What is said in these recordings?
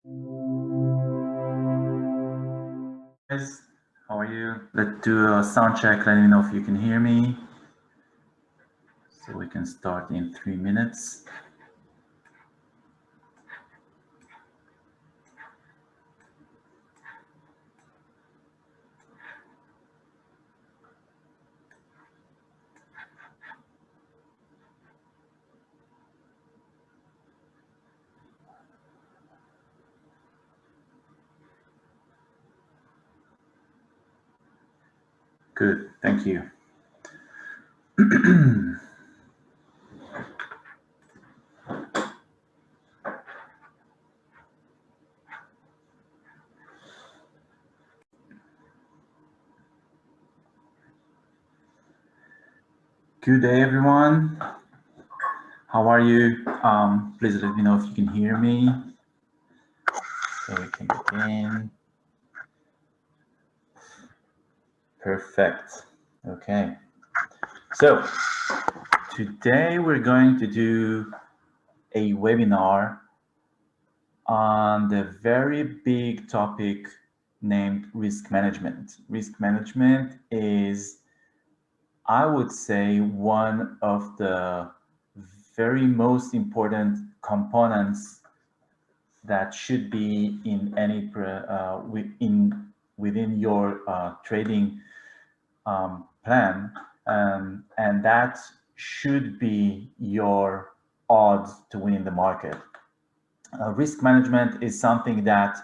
Guys, how are you? Let's do a sound check. Let me know if you can hear me. So we can start in 3 minutes. Good, thank you. Good day, everyone. How are you? Please let me know if you can hear me. So we can begin. Perfect. Okay. So today we're going to do a webinar on the very big topic named risk management. Risk management is, I would say, one of the very most important components that should be in any within your trading plan, and that should be your odds to win in the market. Risk management is something that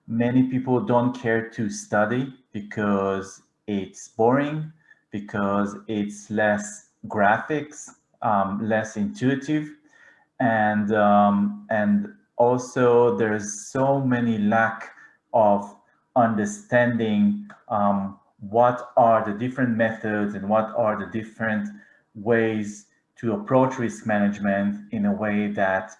many people don't care to study because it's boring, because it's less graphics, less intuitive, and also there's so many lack of understanding what are the different methods and what are the different ways to approach risk management in a way that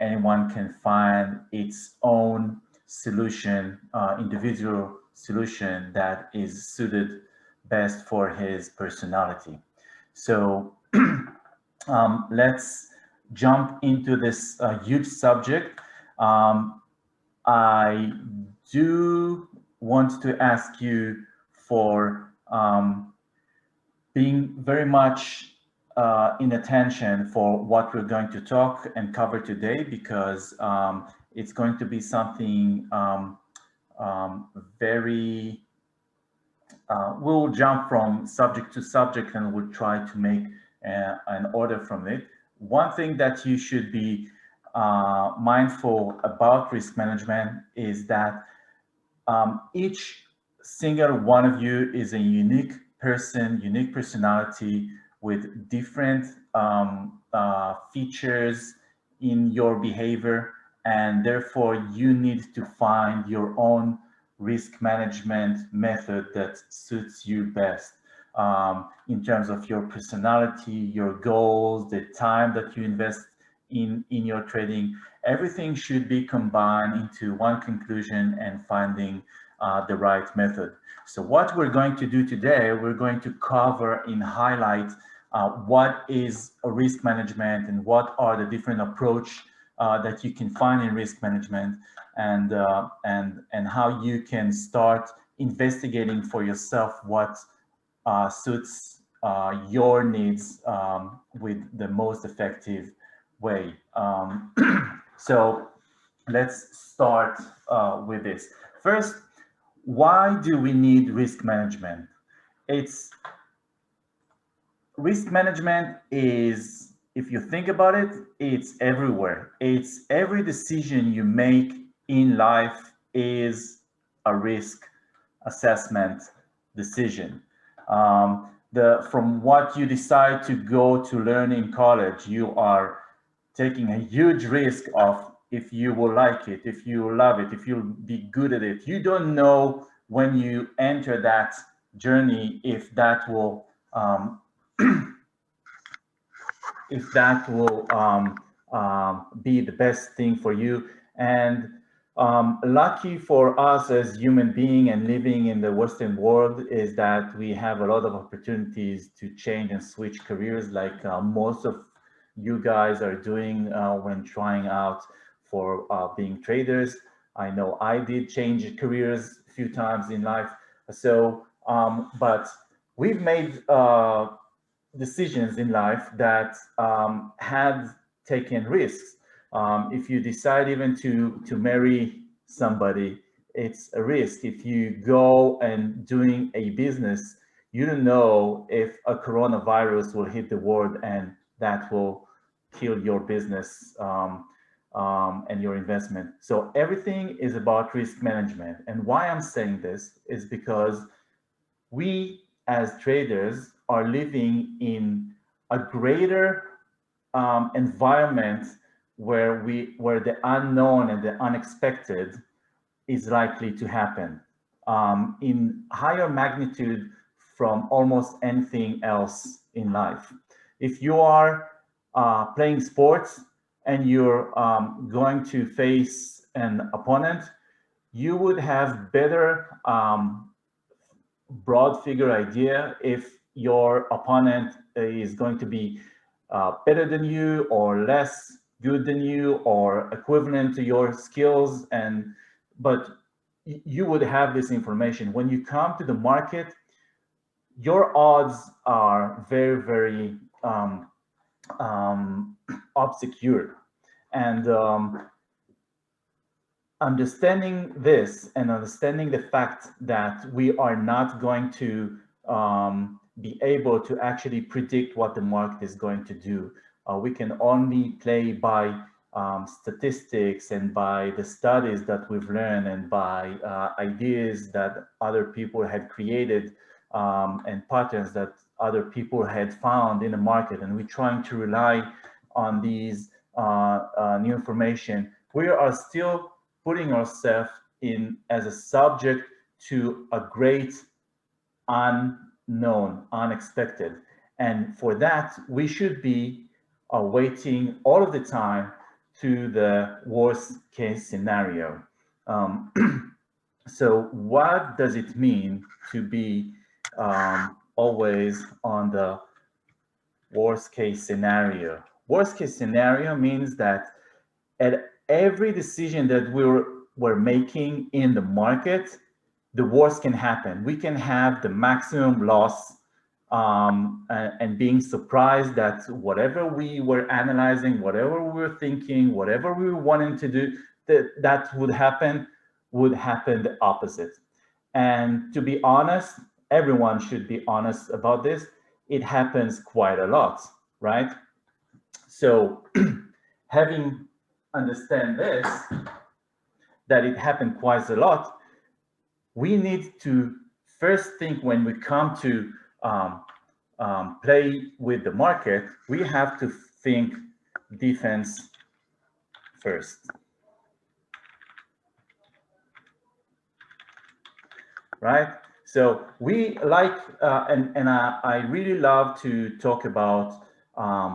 anyone can find its own solution, individual solution that is suited best for his personality. So let's jump into this huge subject. I do want to ask you for being very much in attention for what we're going to talk and cover today, because it's going to be something very, we'll jump from subject to subject and we'll try to make an order from it. One thing that you should be mindful about risk management is that each single one of you is a unique person, unique personality with different features in your behavior, and therefore you need to find your own risk management method that suits you best in terms of your personality, your goals, the time that you invest in your trading. Everything should be combined into one conclusion and finding the right method. So what we're going to do today, we're going to cover and highlight what is a risk management and what are the different approach that you can find in risk management, and how you can start investigating for yourself what suits your needs with the most effective way. So let's start with this. First, why do we need risk management? Risk management is, if you think about it, it's everywhere. It's every decision you make in life is a risk assessment decision. From what you decide to go to learn in college, you are taking a huge risk of if you will like it, if you love it, if you'll be good at it. You don't know when you enter that journey if that will be the best thing for you. And lucky for us as human being and living in the Western world is that we have a lot of opportunities to change and switch careers, like most of you guys are doing when trying out for being traders. I know I did change careers a few times in life. So, but we've made decisions in life that had taken risks. If you decide even to marry somebody, it's a risk. If you go and doing a business, you don't know if a coronavirus will hit the world and that will kill your business and your investment. So everything is about risk management. And why I'm saying this is because we as traders are living in a greater environment where the unknown and the unexpected is likely to happen in higher magnitude from almost anything else in life. If you are playing sports and you're going to face an opponent, you would have better broad figure idea if your opponent is going to be better than you or less good than you or equivalent to your skills, but you would have this information. When you come to the market, your odds are very, very obscure. And understanding this and understanding the fact that we are not going to be able to actually predict what the market is going to do. We can only play by statistics and by the studies that we've learned and by ideas that other people had created and patterns that other people had found in the market. And we're trying to rely on these new information. We are still putting ourselves in as a subject to a great unknown, unexpected. And for that, we should be waiting all of the time to the worst case scenario. So what does it mean to be always on the worst case scenario? Worst case scenario means that at every decision that we're making in the market, the worst can happen. We can have the maximum loss and being surprised that whatever we were analyzing, whatever we were thinking, whatever we were wanting to do, that would happen the opposite. And to be honest, everyone should be honest about this. It happens quite a lot, right? So having understand this, that it happened quite a lot, we need to first think when we come to play with the market, we have to think defense first. Right? So we like, and I really love to talk about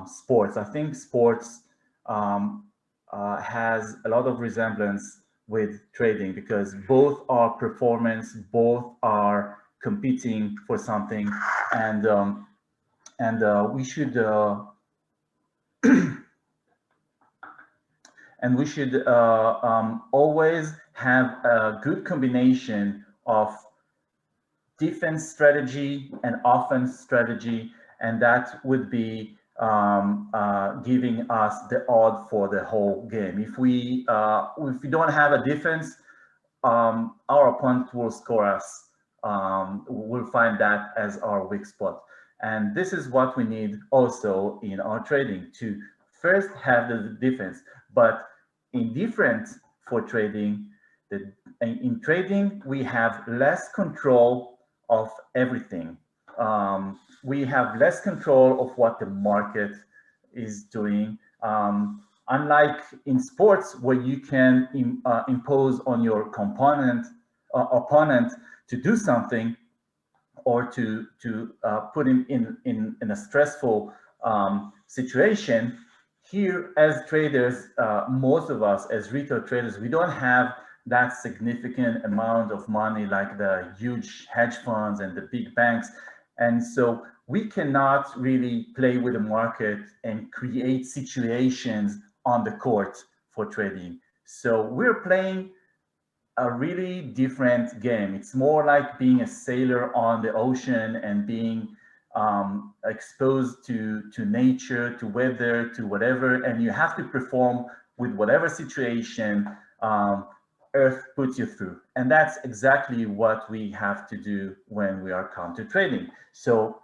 sports. I think sports has a lot of resemblance with trading because both are performance, both are competing for something, and we should and we should always have a good combination of defense strategy and offense strategy, and that would be giving us the odd for the whole game. If we don't have a defense, our opponent will score us. We'll find that as our weak spot. And this is what we need also in our trading, to first have the defense. But indifferent for trading, in trading, we have less control of everything. We have less control of what the market is doing. Unlike in sports, where you can impose on your opponent to do something, or to put him in a stressful situation. Here, as traders, most of us as retail traders, we don't have that significant amount of money like the huge hedge funds and the big banks. And so we cannot really play with the market and create situations on the court for trading. So we're playing a really different game. It's more like being a sailor on the ocean and being exposed to nature, to weather, to whatever, and you have to perform with whatever situation Earth puts you through. And that's exactly what we have to do when we are counter trading. So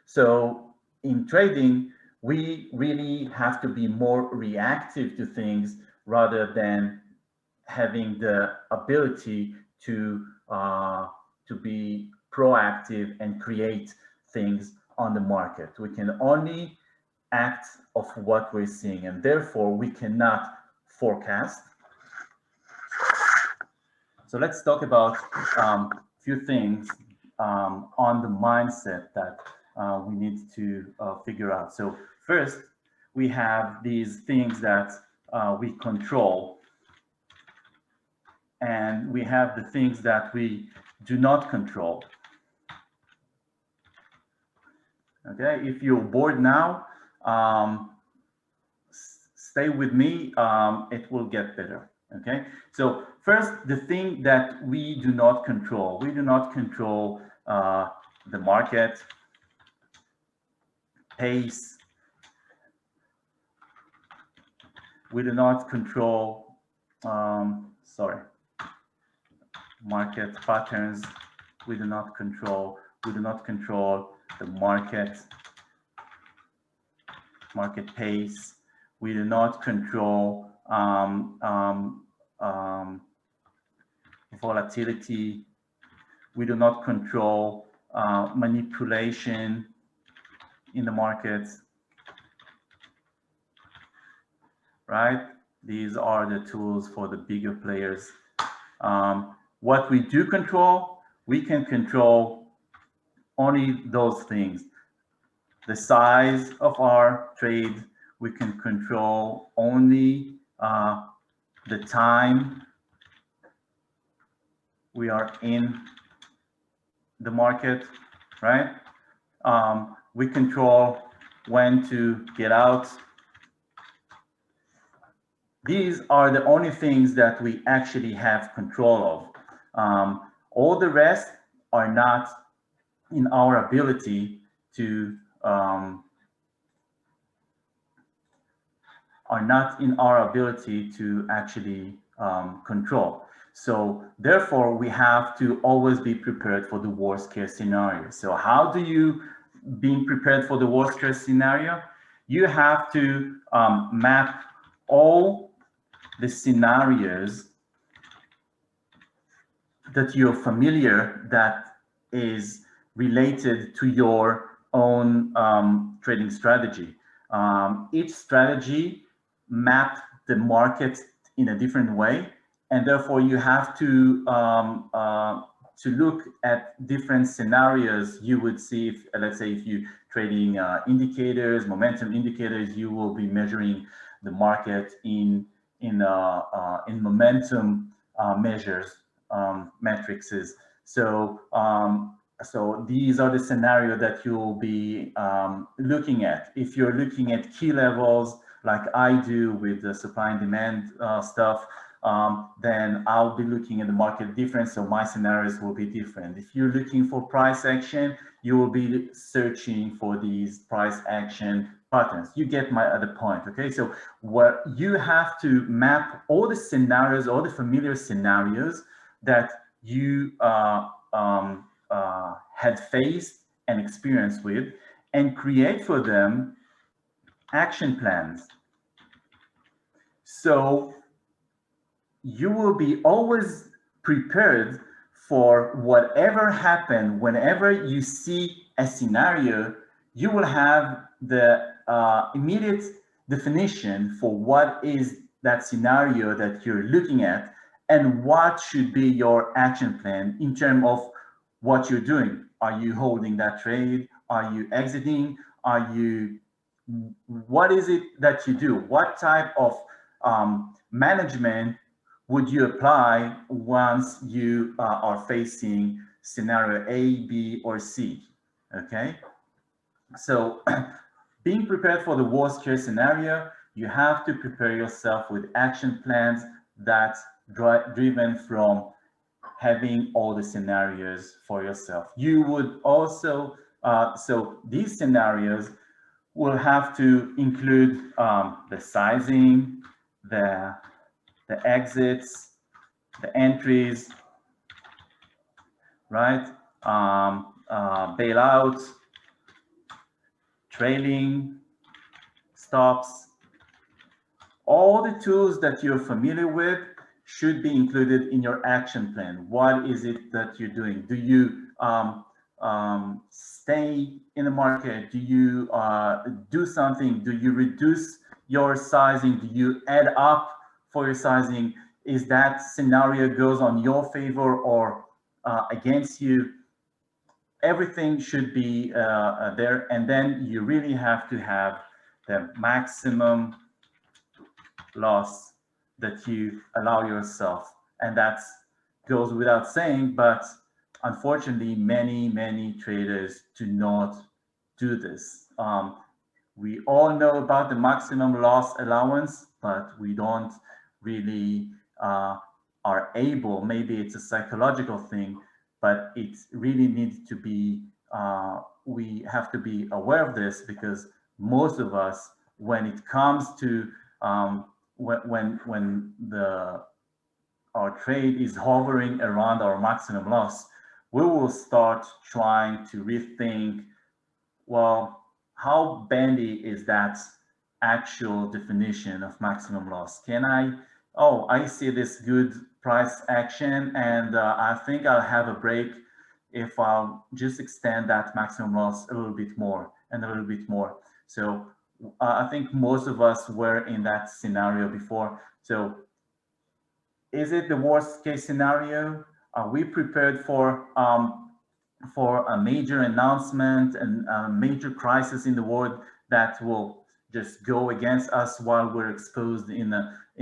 so in trading, we really have to be more reactive to things rather than having the ability to be proactive and create things on the market. We can only act of what we're seeing, and therefore we cannot forecast. So let's talk about a few things on the mindset that we need to figure out. So first, we have these things that we control, and we have the things that we do not control. Okay, if you're bored now, stay with me, it will get better. Okay, so first, the thing that we do not control. We do not control the market, pace. We do not control, market patterns. We do not control the market pace. We do not control volatility. We do not control manipulation in the markets, right? These are the tools for the bigger players. What we do control, we can control only those things. The size of our trade, we can control only the time we are in the market, right? We control when to get out. These are the only things that we actually have control of. All the rest are not in our ability to actually control. So therefore, we have to always be prepared for the worst case scenario. So how do you be prepared for the worst case scenario? You have to map all the scenarios that you're familiar, that is related to your own trading strategy. Each strategy maps the market in a different way, and therefore you have to look at different scenarios. You would see, if, let's say, if you're trading indicators, momentum indicators, you will be measuring the market in momentum measures, matrices. So so these are the scenario that you'll be looking at. If you're looking at key levels, like I do with the supply and demand stuff, then I'll be looking at the market different, so my scenarios will be different. If you're looking for price action, you will be searching for these price action patterns. You get my other point, okay? So what you have to map all the scenarios, all the familiar scenarios that you had faced and experienced with, and create for them action plans. So you will be always prepared for whatever happens. Whenever you see a scenario, you will have the immediate definition for what is that scenario that you're looking at, and what should be your action plan in terms of what you're doing. Are you holding that trade? Are you exiting? What is it that you do? What type of management would you apply once you are facing scenario A, B, or C? Okay, so being prepared for the worst case scenario, You have to prepare yourself with action plans that driven from having all the scenarios for yourself. You would also, so these scenarios will have to include the sizing, the exits, the entries, right? Bailout, trailing, stops. All the tools that you're familiar with should be included in your action plan. What is it that you're doing? Do you stay in the market? Do you do something? Do you reduce your sizing? Do you add up for your sizing? Is that scenario goes on your favor or against you? Everything should be there. And then you really have to have the maximum loss that you allow yourself. And that goes without saying, but unfortunately, many traders do not do this. We all know about the maximum loss allowance, but we don't really are able, maybe it's a psychological thing, but it really needs to be, we have to be aware of this, because most of us, when it comes to when our trade is hovering around our maximum loss, we will start trying to rethink, well, how bendy is that actual definition of maximum loss? Can I see this good price action, and I think I'll have a break if I'll just extend that maximum loss a little bit more and a little bit more. So I think most of us were in that scenario before. So is it the worst case scenario? Are we prepared for a major announcement and a major crisis in the world that will just go against us while we're exposed on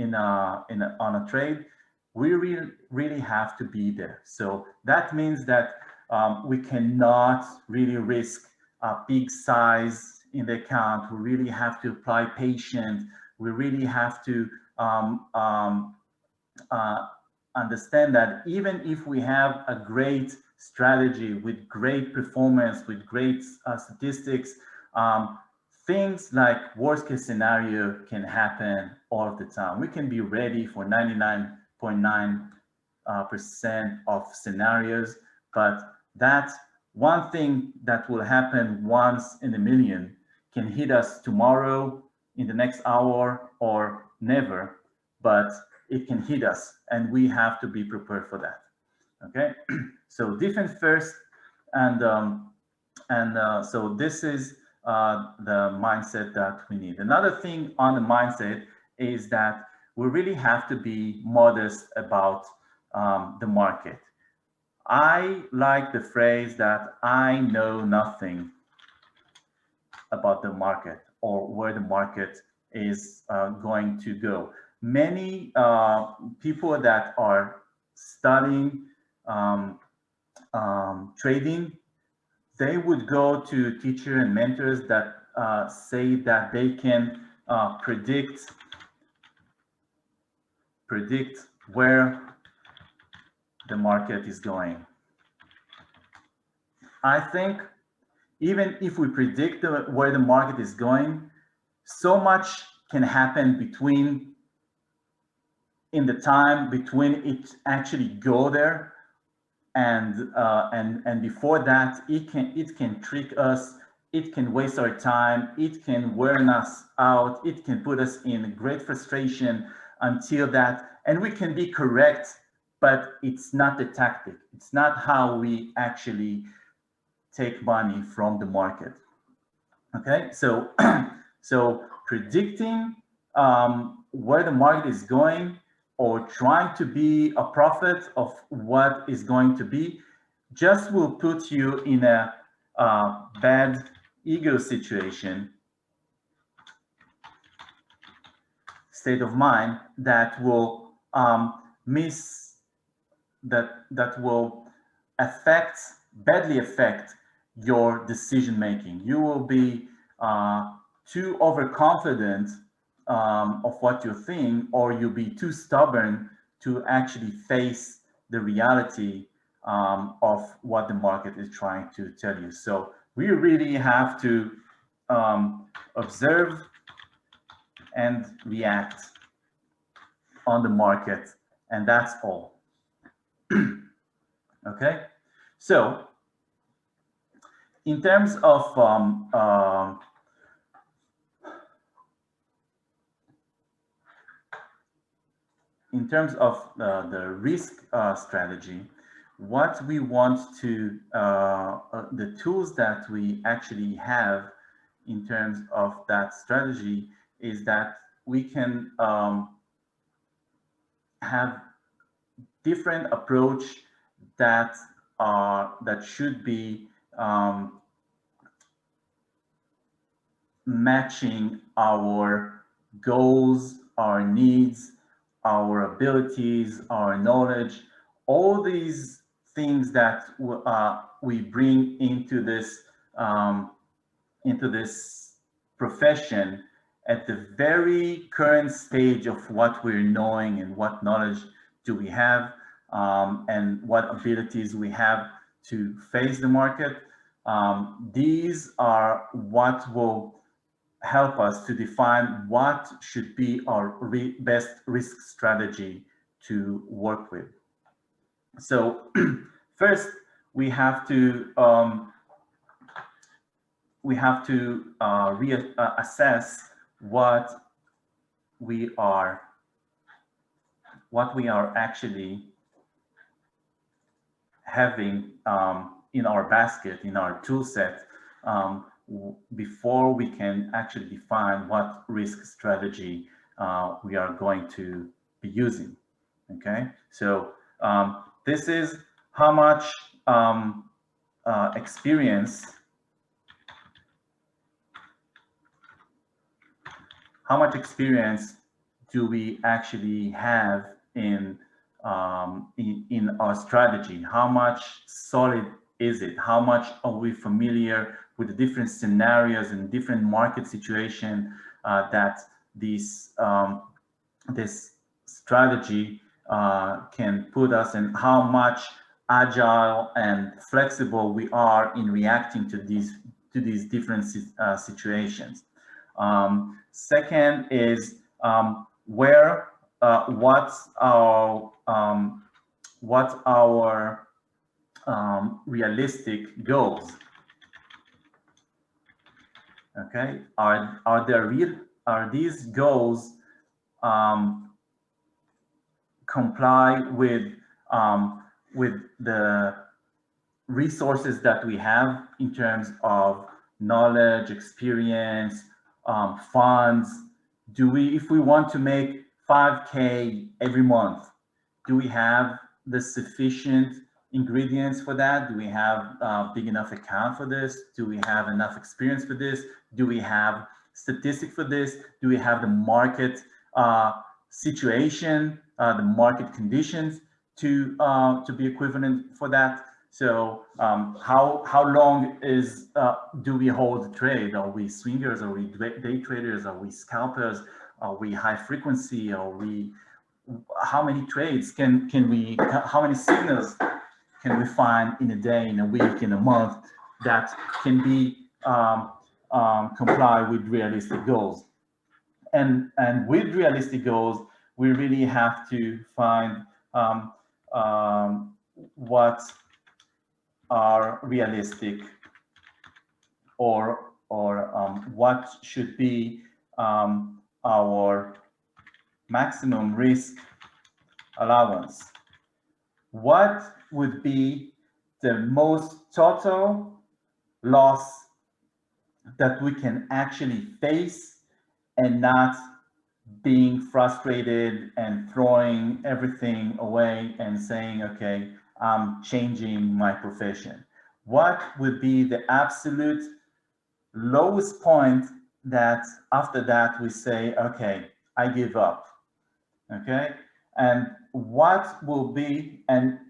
a trade? We really have to be there. So that means that we cannot really risk a big size in the account. We really have to apply patience. We really have to understand that even if we have a great strategy with great performance, with great statistics, things like worst case scenario can happen all of the time. We can be ready for 99.9% of scenarios, but that one thing that will happen once in a million can hit us tomorrow, in the next hour, or never, but it can hit us, and we have to be prepared for that. Okay, so defense first, and so this is the mindset that we need. Another thing on the mindset is that we really have to be modest about the market. I like the phrase that I know nothing about the market or where the market is going to go. Many people that are studying trading, they would go to teachers and mentors that say that they can predict where the market is going. I think even if we predict where the market is going, so much can happen in the time between it actually go there and before that, it can trick us, it can waste our time, it can wear us out, it can put us in great frustration until that, and we can be correct, but it's not the tactic. It's not how we actually take money from the market. Okay, so so predicting where the market is going, or trying to be a prophet of what is going to be, just will put you in a bad ego situation, state of mind, that will that will badly affect your decision making. You will be too overconfident of what you think, or you'll be too stubborn to actually face the reality of what the market is trying to tell you. So we really have to observe and react on the market, and that's all. Okay, so in terms of the risk strategy, what we want to, the tools that we actually have in terms of that strategy is that we can have different approach that should be matching our goals, our needs, our abilities, our knowledge, all these things that we bring into this profession at the very current stage of what we're knowing and what knowledge do we have, and what abilities we have to face the market. These are what will help us to define what should be our best risk strategy to work with. So first, we have to reassess what we are actually having in our basket, in our tool set, before we can actually define what risk strategy we are going to be using. Okay, so this is how much experience do we actually have in our strategy? How much solid is it? How much are we familiar with the different scenarios and different market situation that this strategy can put us in? How much agile and flexible we are in reacting to these different situations. Second is what's our realistic goals. Okay, are these goals comply with the resources that we have in terms of knowledge, experience, funds? If we want to make 5K every month, do we have the sufficient ingredients for that? Do we have a big enough account for this? Do we have enough experience for this? Do we have statistics for this? Do we have the market situation, the market conditions to be equivalent for that? So how long do we hold the trade? Are we swingers? Are we day traders? Are we scalpers? Are we high frequency? How many trades how many signals can we find in a day, in a week, in a month that can be comply with realistic goals? And with realistic goals, we really have to find what are realistic, or what should be our maximum risk allowance. What would be the most total loss that we can actually face and not being frustrated and throwing everything away and saying, okay, I'm changing my profession? What would be the absolute lowest point that after that we say, okay, I give up? Okay, and what will be, and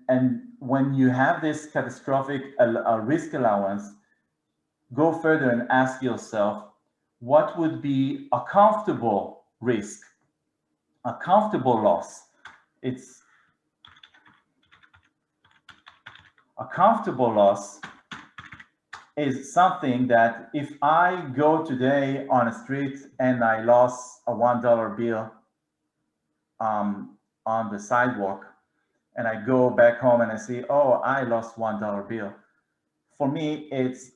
when you have this catastrophic risk allowance, go further and ask yourself, what would be a comfortable risk. A comfortable loss. A comfortable loss is something that if I go today on a street and I lost a $1 bill on the sidewalk, and I go back home and I see, oh, I lost $1 bill. For me, it's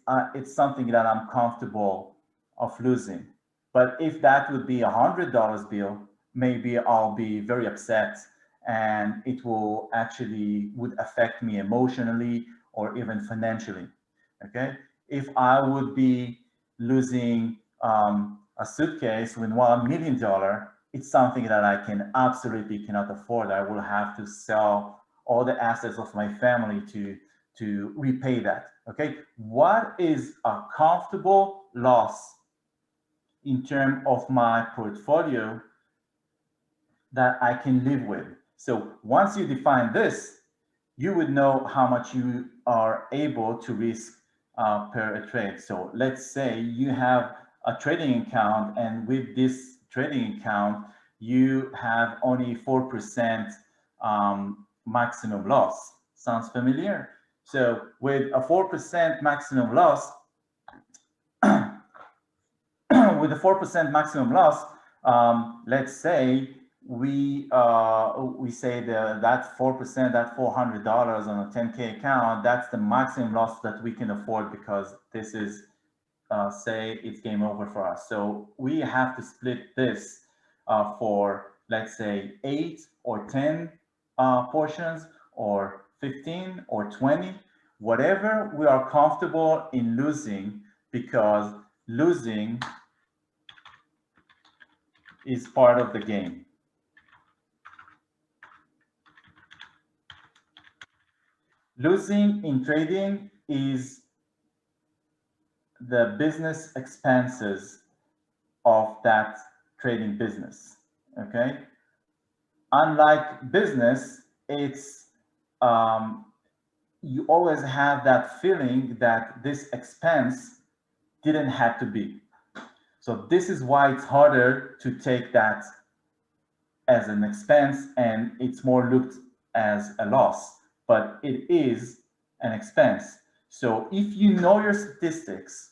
something that I'm comfortable of losing. But if that would be $100 bill, maybe I'll be very upset, and it will actually would affect me emotionally or even financially. Okay, if I would be losing a suitcase with $1 million, it's something that I absolutely cannot afford. I will have to sell all the assets of my family to repay that. Okay, what is a comfortable loss in terms of my portfolio that I can live with? So once you define this, you would know how much you are able to risk per trade. So let's say you have a trading account, and with this trading account, you have only 4% maximum loss. Sounds familiar? So with a 4% maximum loss, with a 4% maximum loss, let's say we say that 4%, that $400 on a 10K account, that's the maximum loss that we can afford, because this is say it's game over for us. So we have to split this for, let's say, 8 or 10 portions, or 15 or 20, whatever we are comfortable in losing, because losing is part of the game. Losing in trading is the business expenses of that trading business. Okay, unlike business, it's you always have that feeling that this expense didn't have to be. So this is why it's harder to take that as an expense, and it's more looked as a loss, but it is an expense. So if you know your statistics,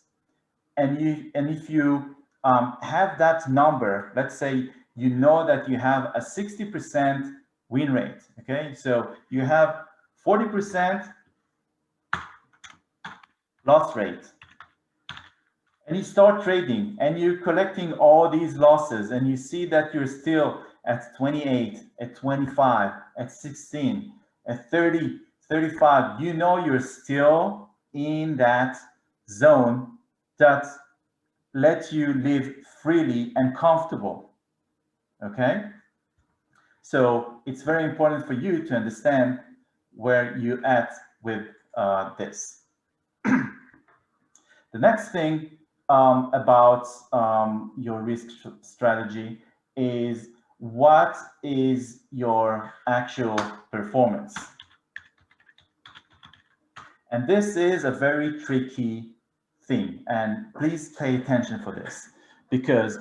and if you have that number, let's say you know that you have a 60% win rate. Okay, so you have 40% loss rate, and you start trading and you're collecting all these losses, and you see that you're still at 28, at 25, at 16, at 30, 35, you know you're still in that zone that lets you live freely and comfortable. Okay, so it's very important for you to understand where you're at with this. The next thing about your risk strategy is, what is your actual performance? And this is a very tricky thing, and please pay attention for this, because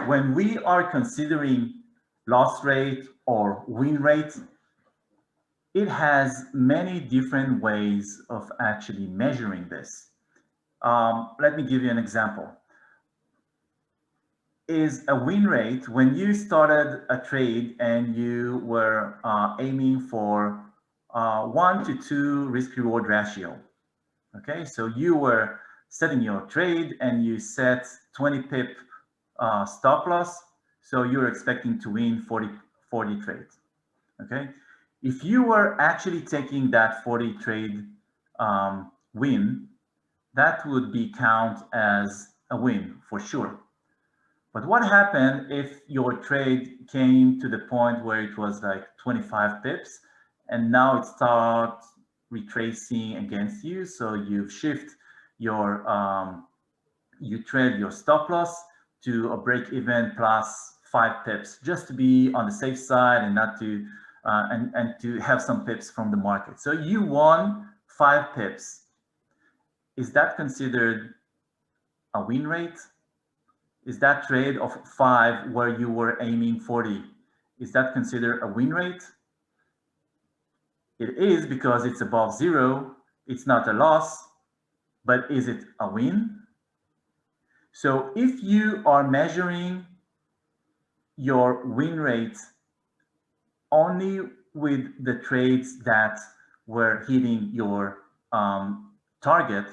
when we are considering loss rate or win rate, it has many different ways of actually measuring this. Let me give you an example. Is a win rate when you started a trade and you were aiming for 1 to 2 risk reward ratio. Okay, so you were setting your trade and you set 20 pip stop loss, so you're expecting to win 40 trades. Okay, if you were actually taking that 40 trade win, that would be count as a win for sure. But what happened if your trade came to the point where it was like 25 pips, and now it starts retracing against you? So you've shift your you trade your stop loss to a break even plus 5 pips, just to be on the safe side and not to and to have some pips from the market. So you won 5 pips. Is that considered a win rate? is that trade of 5 where you were aiming 40, is that considered a win rate? It is, because it's above 0. It's not a loss, but is it a win? So if you are measuring your win rate only with the trades that were hitting your target,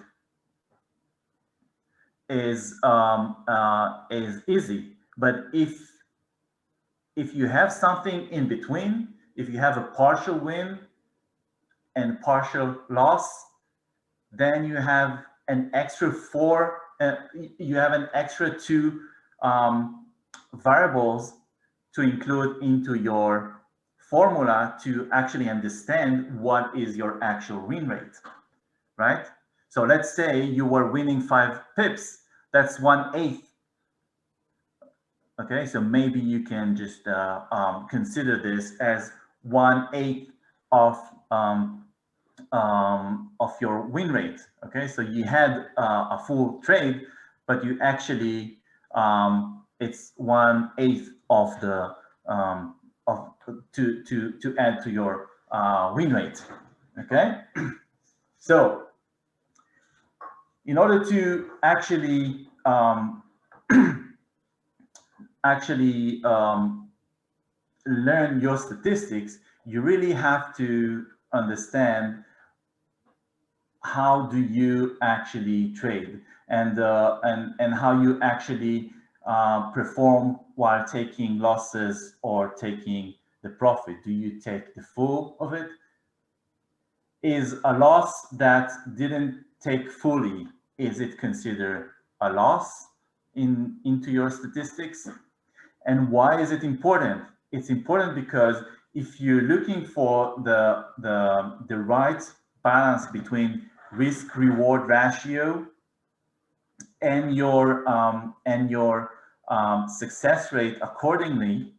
is easy. But if you have something in between, if you have a partial win and partial loss, then you have an extra 4, you have an extra 2 variables to include into your formula to actually understand what is your actual win rate, right? So let's say you were winning 5 pips, that's 1/8. Okay, so maybe you can just consider this as 1/8 of your win rate. Okay, so you had a full trade, but you actually it's 1/8 of the to add to your win rate. Okay, so in order to actually learn your statistics, you really have to understand how do you actually trade, and how you actually perform while taking losses or taking the profit. Do you take the full of it? Is a loss that didn't take fully, is it considered a loss into your statistics? And why is it important? It's important because if you're looking for the right balance between risk-reward ratio and your success rate accordingly,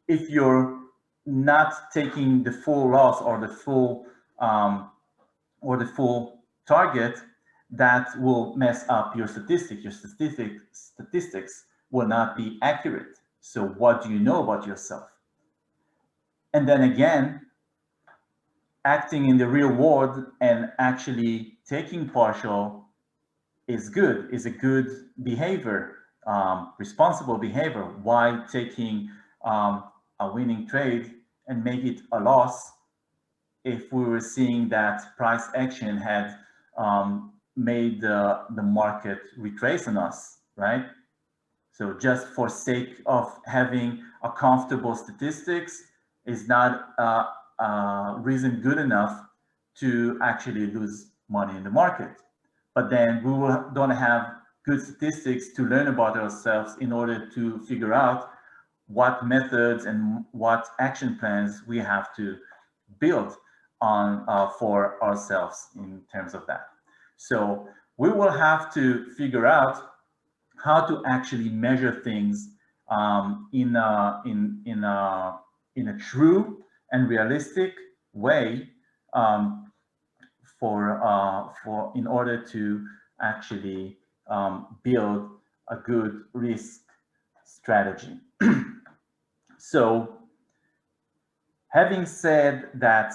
if you're not taking the full loss or the full target, that will mess up your statistics. Your statistics will not be accurate. So what do you know about yourself? And then again, acting in the real world and actually taking partial is good, is a good behavior, responsible behavior. Why taking a winning trade and make it a loss if we were seeing that price action had made the market retrace on us, right? So just for sake of having a comfortable statistics is not a reason good enough to actually lose money in the market. But then we don't have good statistics to learn about ourselves in order to figure out what methods and what action plans we have to build on for ourselves in terms of that. So we will have to figure out how to actually measure things in a true and realistic way in order to actually build a good risk strategy. So having said that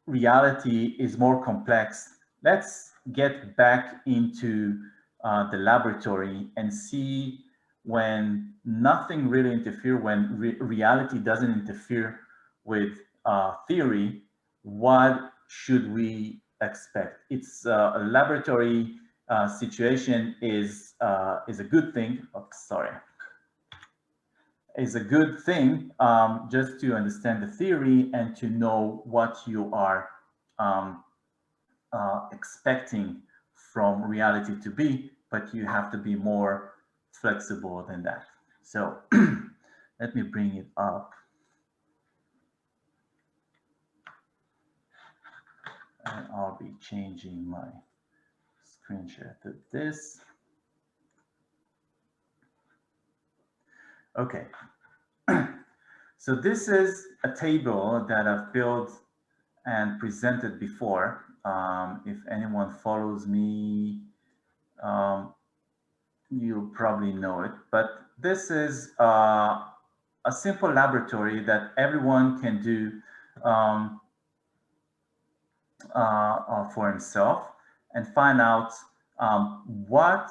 reality is more complex, let's get back into the laboratory and see when nothing really interferes, when reality doesn't interfere with theory, what should we expect? It's a laboratory situation is a good thing. Oh, sorry. Is a good thing just to understand the theory and to know what you are expecting from reality to be, but you have to be more flexible than that. So let me bring it up. And I'll be changing my screen share to this. Okay. So this is a table that I've built and presented before. If anyone follows me you probably know it, but this is a simple laboratory that everyone can do um, for himself and find out what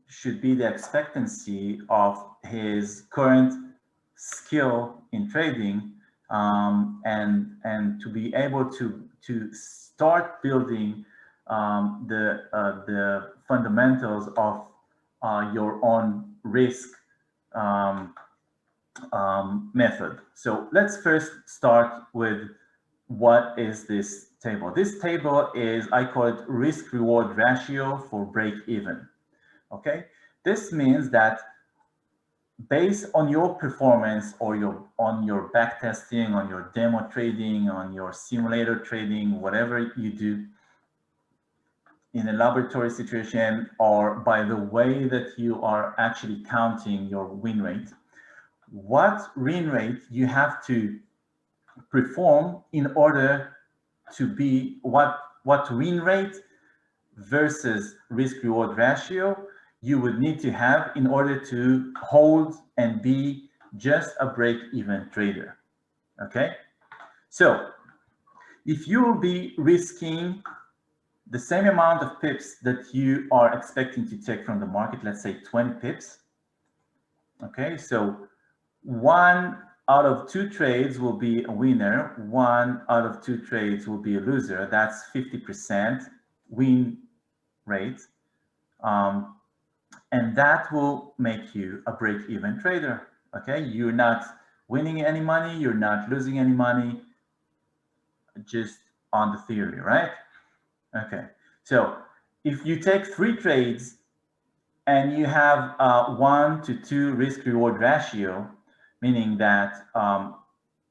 should be the expectancy of his current skill in trading, and to be able to start building the fundamentals of your own risk um, method. So let's first start with what is this table. This table is, I call it risk reward ratio for break even. Okay, this means that based on your performance or on your back testing, on your demo trading, on your simulator trading, whatever you do in a laboratory situation, or by the way that you are actually counting your win rate, what win rate you have to perform in order to be what win rate versus risk reward ratio you would need to have in order to hold and be just a break-even trader. Okay, so if you will be risking the same amount of pips that you are expecting to take from the market, let's say 20 pips. Okay, so 1 out of 2 trades will be a winner, 1 out of 2 trades will be a loser. That's 50% win rate. And that will make you a break-even trader. Okay, you're not winning any money, you're not losing any money, just on the theory, right? Okay, so if you take 3 trades and you have a 1 to 2 risk-reward ratio, meaning that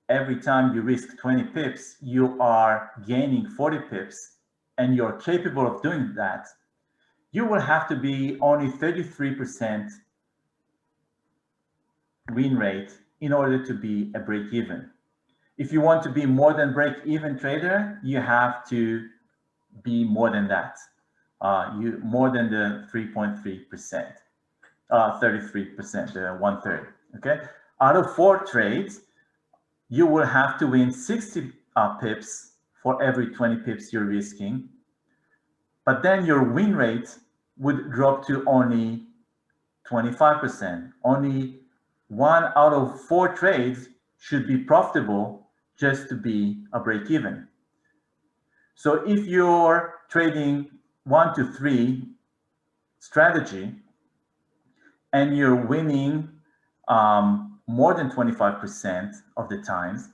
every time you risk 20 pips, you are gaining 40 pips, and you're capable of doing that, you will have to be only 33% win rate in order to be a break-even. If you want to be more than break-even trader, you have to be more than that. More than the 3.3%, 33%, 1/3. Okay, out of 4 trades, you will have to win 60 pips for every 20 pips you're risking, but then your win rate would drop to only 25%. Only 1 out of 4 trades should be profitable just to be a break-even. So if you're trading 1 to 3 strategy and you're winning more than 25% of the times,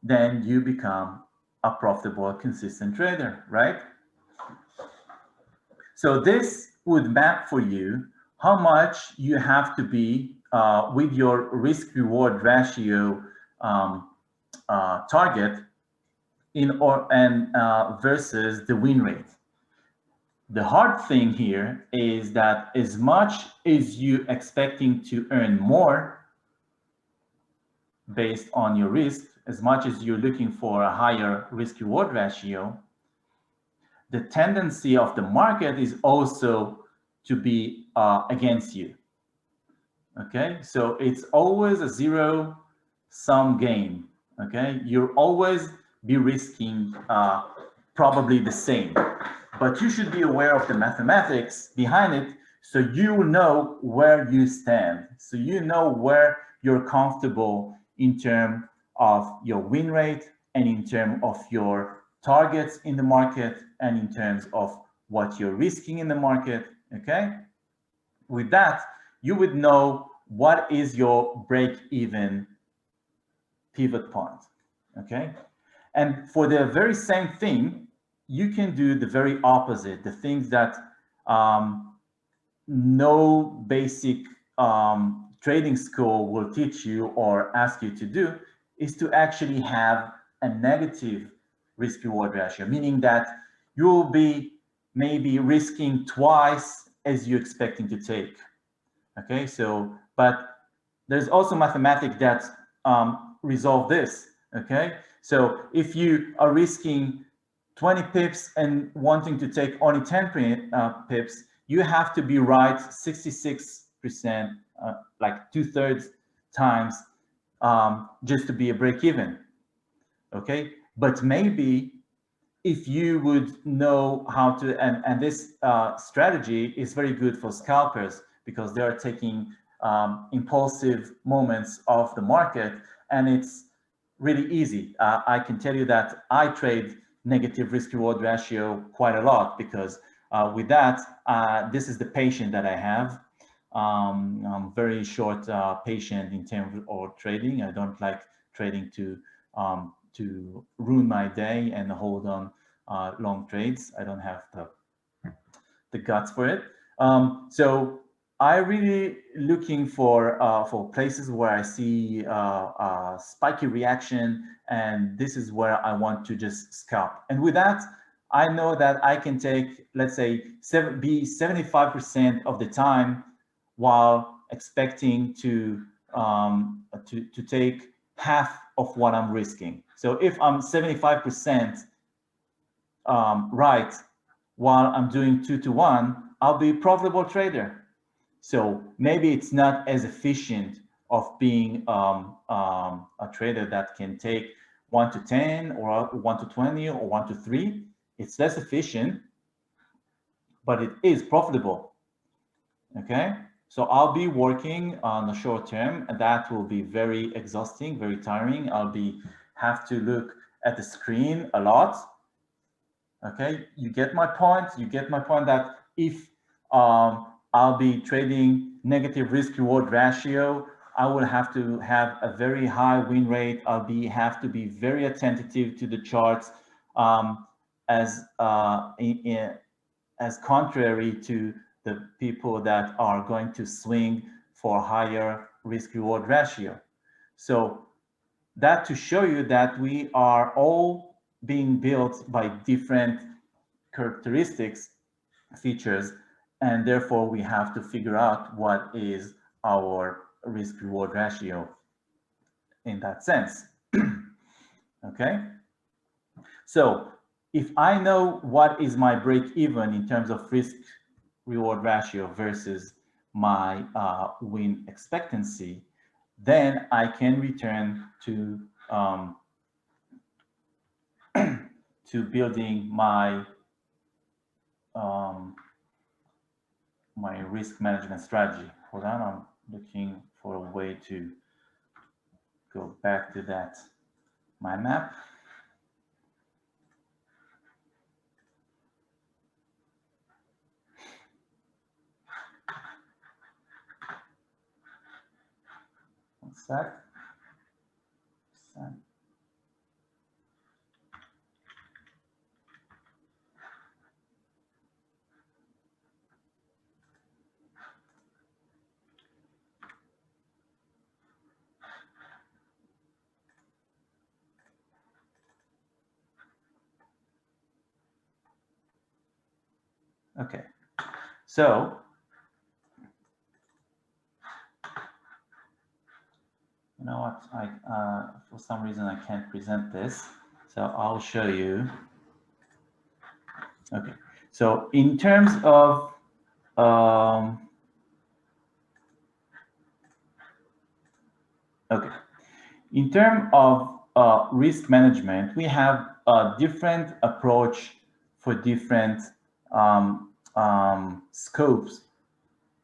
then you become a profitable, consistent trader, right? So this would map for you how much you have to be with your risk-reward ratio target versus the win rate. The hard thing here is that as much as you expecting to earn more based on your risk, as much as you're looking for a higher risk-reward ratio, the tendency of the market is also to be against you. Okay, so it's always a zero-sum game. Okay, you'll always be risking probably the same, but you should be aware of the mathematics behind it, so you know where you stand, so you know where you're comfortable in terms of your win rate and in terms of your targets in the market and in terms of what you're risking in the market. Okay, with that, you would know what is your break-even pivot point. Okay, and for the very same thing, you can do the very opposite. The things that no basic trading school will teach you or ask you to do is to actually have a negative risk-reward ratio, meaning that you will be maybe risking twice as you're expecting to take. Okay, so, but there's also mathematics that resolve this. Okay, so if you are risking 20 pips and wanting to take only 10 pips, you have to be right 66%, like 2/3 times, just to be a break even. Okay, but maybe if you would know how to, and this strategy is very good for scalpers because they are taking impulsive moments of the market, and it's really easy. I can tell you that I trade negative risk reward ratio quite a lot because with that, this is the patient that I have. I'm very short patient in terms of trading. I don't like trading to ruin my day and hold on long trades. I don't have the guts for it. So I really looking for places where I see spiky reaction, and this is where I want to just scalp. And with that, I know that I can take, let's say, be 75% of the time while expecting to take half of what I'm risking. So if I'm 75% right while I'm doing 2-to-1, I'll be a profitable trader. So maybe it's not as efficient of being a trader that can take 1-to-10 or 1-to-20 or 1-to-3. It's less efficient, but it is profitable. Okay, so I'll be working on the short term, and that will be very exhausting, very tiring. I'll have to look at the screen a lot. Okay, you get my point. You get my point that if I'll be trading negative risk reward ratio, I will have to have a very high win rate. Have to be very attentive to the charts, as contrary to the people that are going to swing for higher risk reward ratio. So that to show you that we are all being built by different characteristics, features, and therefore we have to figure out what is our risk reward ratio in that sense. Okay, so if I know what is my break even in terms of risk reward ratio versus my win expectancy, then I can return to to building my my risk management strategy. Hold on, I'm looking for a way to go back to that my map. One sec. Okay, so you know what? For some reason I can't present this, so I'll show you. Okay, so in terms of okay, in terms of risk management, we have a different approach for different scopes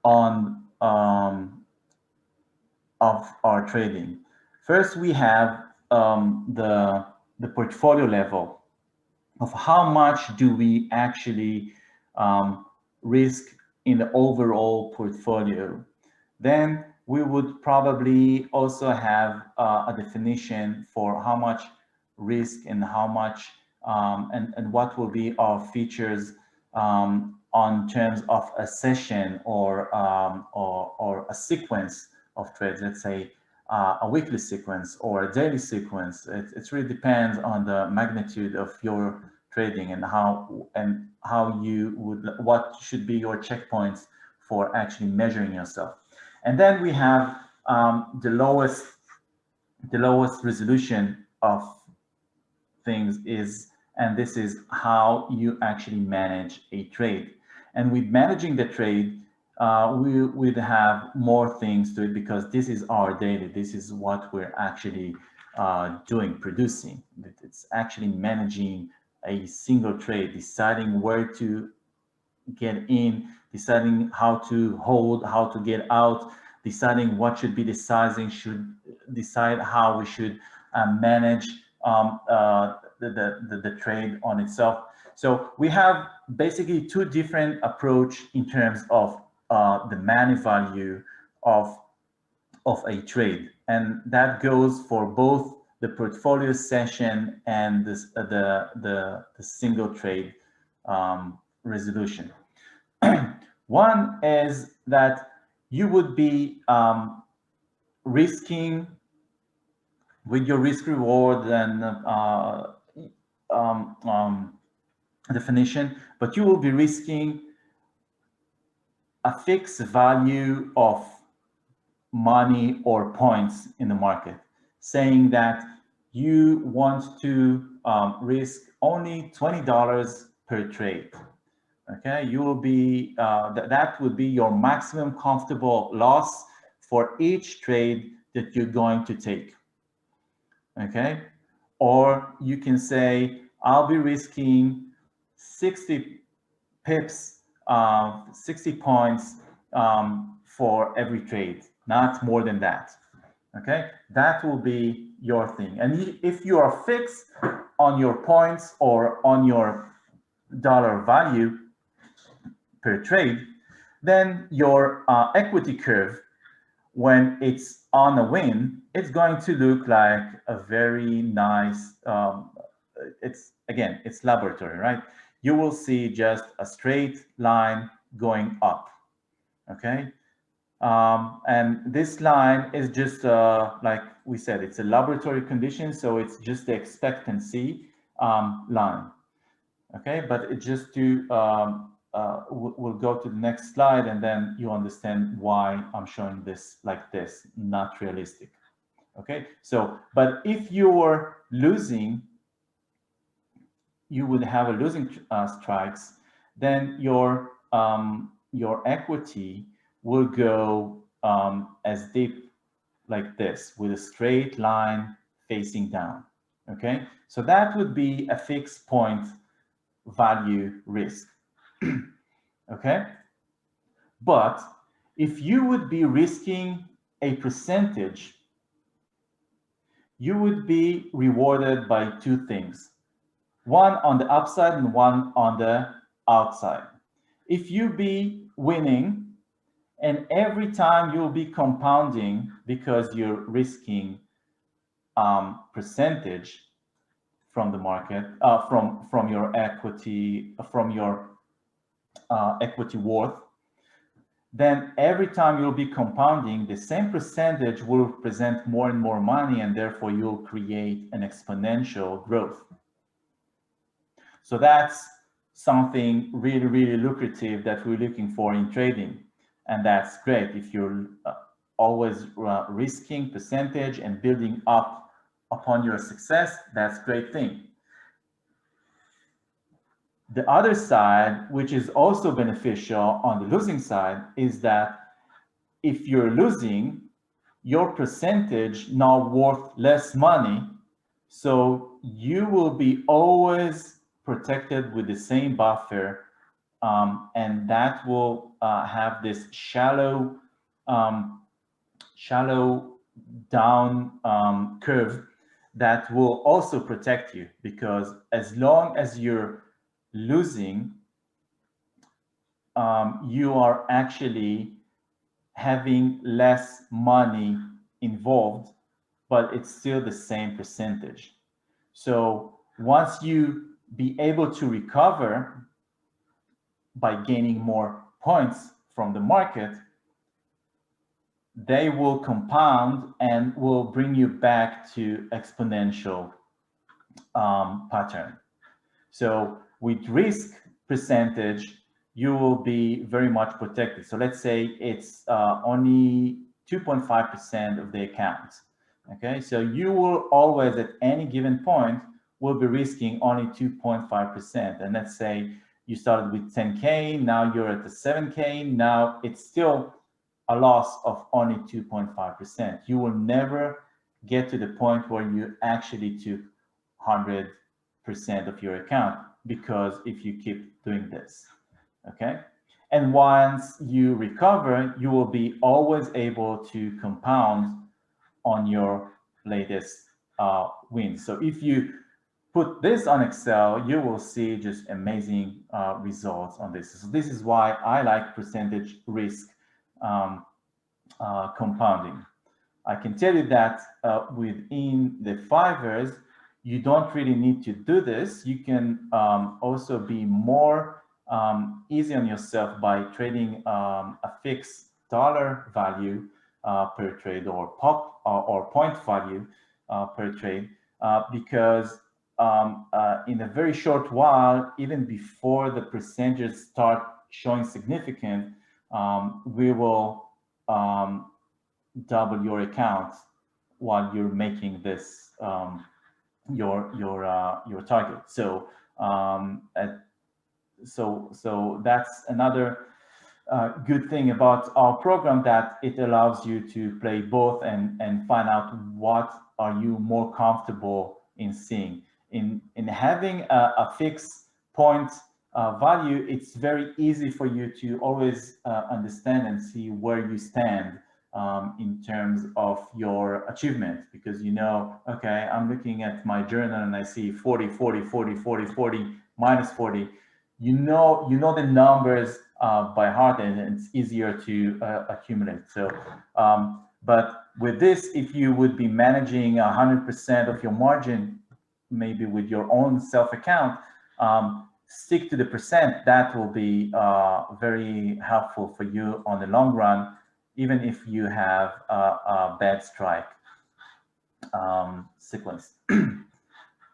on of our trading. First, we have the portfolio level of how much do we actually risk in the overall portfolio. Then we would probably also have a definition for how much risk and how much and what will be our features on terms of a session or a sequence of trades. Let's say a weekly sequence or a daily sequence. It really depends on the magnitude of your trading and how you would, what should be your checkpoints for actually measuring yourself. And then we have the lowest resolution of things is, and this is how you actually manage a trade. And with managing the trade, we would have more things to it, because this is our daily. This is what we're actually doing, producing. It's actually managing a single trade, deciding where to get in, deciding how to hold, how to get out, deciding what should be the sizing, should decide how we should manage the trade on itself. So we have basically two different approach in terms of the money value of a trade, and that goes for both the portfolio session and the single trade resolution. One is that you would be risking with your risk reward and definition, but you will be risking a fixed value of money or points in the market, saying that you want to risk only $20 per trade. Okay, you will be that would be your maximum comfortable loss for each trade that you're going to take. Okay, or you can say, I'll be risking 60 pips, 60 points for every trade, not more than that. Okay, that will be your thing. And if you are fixed on your points or on your dollar value per trade, then your equity curve, when it's on a win, it's going to look like a very nice, it's laboratory, right? You will see just a straight line going up, okay? And this line is just, like we said, it's a laboratory condition, so it's just the expectancy line, okay? But it's just to, we'll go to the next slide, and then you understand why I'm showing this like this, not realistic, okay? So, but if you were losing, you would have a losing strikes, then your equity will go as deep like this, with a straight line facing down, okay? So that would be a fixed point value risk, okay? But if you would be risking a percentage, you would be rewarded by two things, one on the upside and one on the outside. If you be winning, and every time you'll be compounding because you're risking percentage from the market, from your equity, from your equity worth, then every time you'll be compounding, the same percentage will represent more and more money, and therefore you'll create an exponential growth. So that's something really, really lucrative that we're looking for in trading. And that's great if you're always risking percentage and building up upon your success. That's a great thing. The other side, which is also beneficial on the losing side, is that if you're losing, your percentage now worth less money, so you will be always protected with the same buffer, and that will have this shallow down curve that will also protect you, because as long as you're losing, you are actually having less money involved, but it's still the same percentage. So once you be able to recover by gaining more points from the market, they will compound and will bring you back to exponential pattern. So with risk percentage, you will be very much protected. So let's say it's only 2.5% of the account. Okay, so you will always at any given point will be risking only 2.5%. And let's say you started with 10K, now you're at the 7K, now it's still a loss of only 2.5%. You will never get to the point where you actually took 100% of your account, because if you keep doing this, okay? And once you recover, you will be always able to compound on your latest wins. So if you put this on Excel, you will see just amazing results on this. So this is why I like percentage risk compounding. I can tell you that within the 5ers, you don't really need to do this. You can also be more easy on yourself by trading a fixed dollar value per trade, or point value per trade, because in a very short while, even before the percentages start showing significant, we will double your account while you're making this your target. So so that's another good thing about our program, that it allows you to play both and find out what are you more comfortable in seeing. In having a fixed point value, it's very easy for you to always understand and see where you stand in terms of your achievement, because you know, okay, I'm looking at my journal and I see 40, 40, 40, 40, 40, minus 40. You know the numbers by heart, and it's easier to accumulate. So, but with this, if you would be managing 100% of your margin, maybe with your own self account, stick to the percent. That will be very helpful for you on the long run, even if you have a bad strike sequence.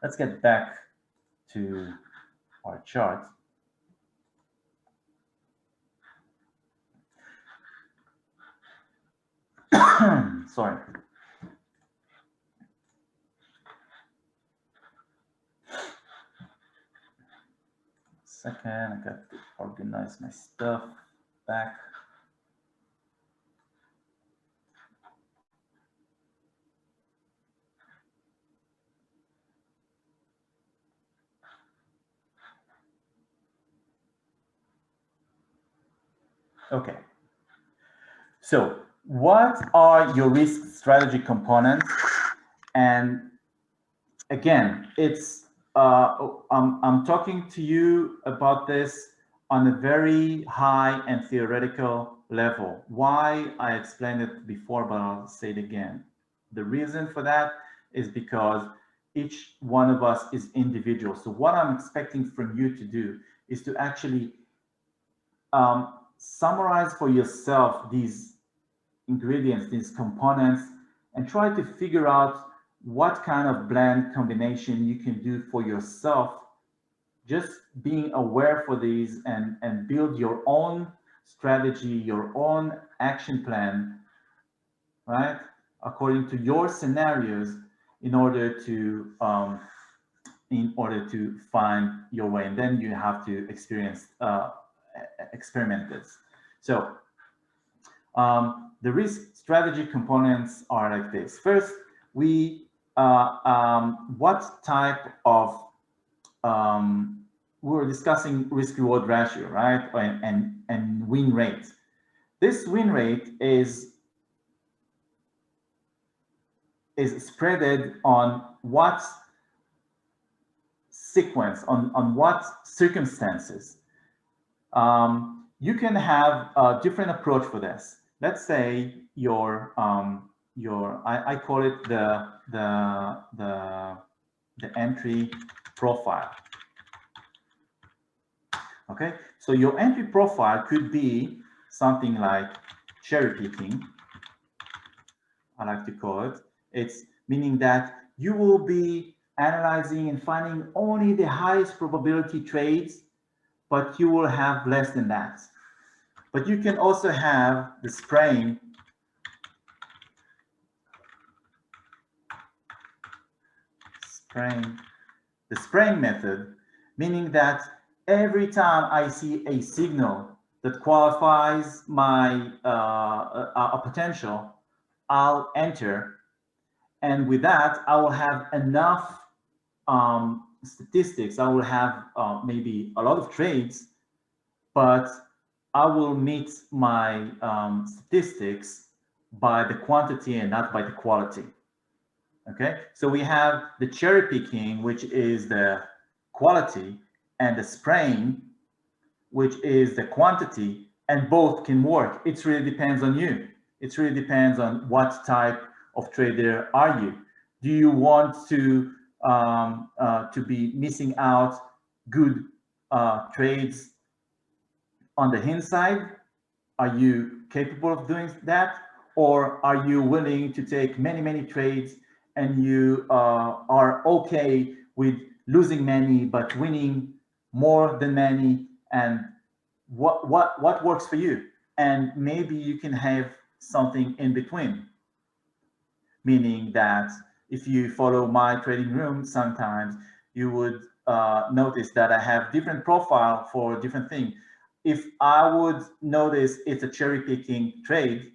Let's get back to our chart. Sorry. Second, I got to organize my stuff back. Okay. So what are your risk strategy components? And again, it's I'm talking to you about this on a very high and theoretical level. Why? I explained it before, but I'll say it again. The reason for that is because each one of us is individual. So what I'm expecting from you to do is to actually summarize for yourself these ingredients, these components, and try to figure out what kind of blend combination you can do for yourself. Just being aware for these and build your own strategy, your own action plan, right? According to your scenarios, in order to find your way. And then you have to experiment this. So the risk strategy components are like this. First, what type of we were discussing risk reward ratio, right? And win rate. This win rate is spreaded on what sequence, on what circumstances. You can have a different approach for this. Let's say your I call it the entry profile. Okay, so your entry profile could be something like cherry picking, I like to call it. It's meaning that you will be analyzing and finding only the highest probability trades, but you will have less than that. But you can also have the spraying method, meaning that every time I see a signal that qualifies my a potential, I'll enter, and with that, I will have enough statistics. I will have maybe a lot of trades, but I will meet my statistics by the quantity and not by the quality. Okay, so we have the cherry picking, which is the quality, and the spraying, which is the quantity, and both can work. It really depends on you. It really depends on what type of trader are you. Do you want to be missing out good trades on the inside? Are you capable of doing that? Or are you willing to take many, many trades and you are okay with losing many but winning more than many? And what works for you? And maybe you can have something in between, meaning that if you follow my trading room, sometimes you would notice that I have different profile for different things. If I would notice it's a cherry picking trade,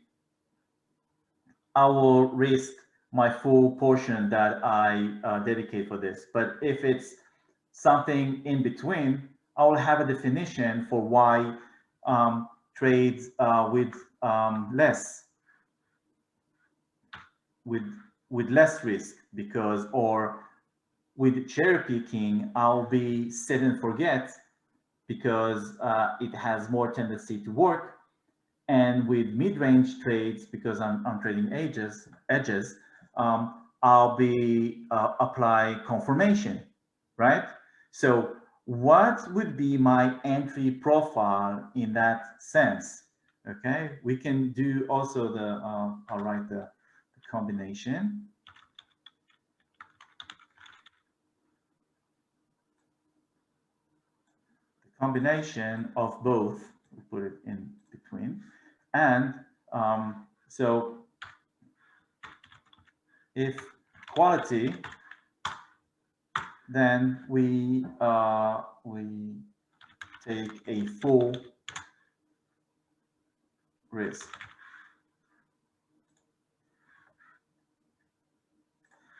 I will risk my full portion that I dedicate for this. But if it's something in between, I will have a definition for why trades with less risk, because, or with cherry picking, I'll be set and forget because it has more tendency to work. And with mid-range trades, because I'm trading edges, I'll be apply confirmation, right? So what would be my entry profile in that sense? Okay, we can do also the, I'll write the combination. The combination of both, we put it in between. And so if quality, then we take a full risk.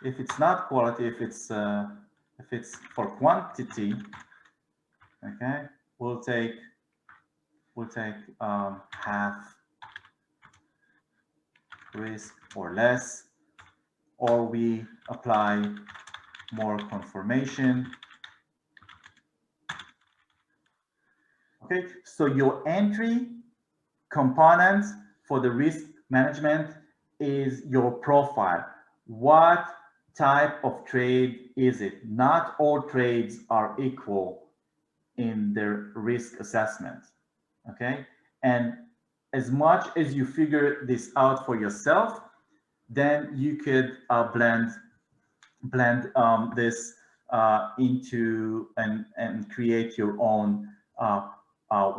If it's not quality, if it's for quantity, okay, we'll take half risk or less, or we apply more confirmation. Okay, so your entry component for the risk management is your profile. What type of trade is it? Not all trades are equal in their risk assessment. Okay, and as much as you figure this out for yourself, then you could blend this into and create your own